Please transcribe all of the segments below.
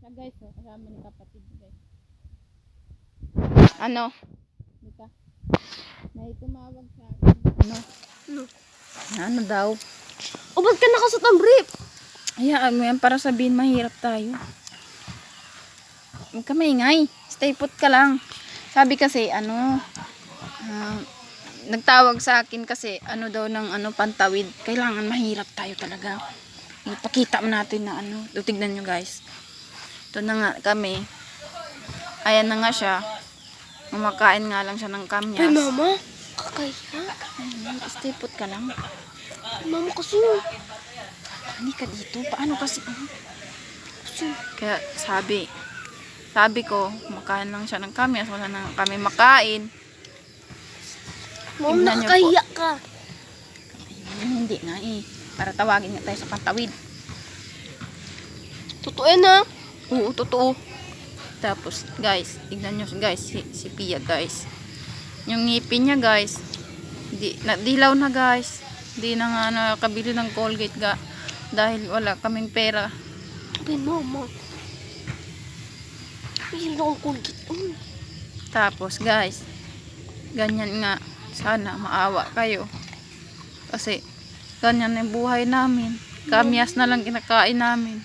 guys, oh, kasama ni kapatid guys. Ano? Dika. May tumawag sa akin. Ano? Ano? Ano daw? O, ba't ka nakasot ang brief? Hayaan mo yan para sabihin mahirap tayo. Huwag ka maingay. Stay put ka lang. Sabi kasi, nagtawag sa akin kasi, daw ng pantawid. Kailangan mahirap tayo talaga. Ipakita mo natin na Tignan nyo guys. Ito na nga kami. Ayan na nga siya. Kumakain nga lang siya ng kamyas. Ay, mama. Kakaya. Stay put ka lang. Mama kasi. Hindi ka dito. Paano kasi? Kasi. Kaya sabi ko, kumakain lang siya ng kamyas. Wala na kami makain. Mama, Tignan niyo nakakaya ka. Hindi nga eh. Para tawagin nga tayo sa pantawid. Totoo yan, ha? Oo, totoo. Tapos, guys, tignan nyo guys, si Pia guys. Yung ngipin niya guys, dilaw na guys. Hindi na nga nakabili ng Colgate dahil wala kaming pera. Ay, mama. Ay, akong kulit. Tapos guys, ganyan nga. Sana maawa kayo. Kasi, ganyan yung buhay namin. Kamyas na lang kinakain namin.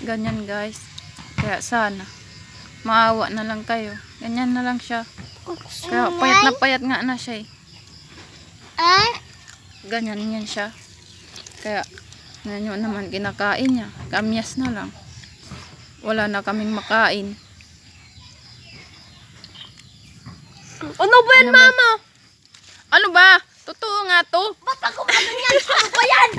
Ganyan guys. Kaya sana maawa na lang kayo. Ganyan na lang siya. Kaya payat nga na siya eh. Ganyan yan siya. Kaya ngayon naman kinakain niya. Kamyas na lang. Wala na kaming makain. Ano ba yan, mama? Ano ba? Totoo nga to. Ba't ako ba yan? Ano ba yan?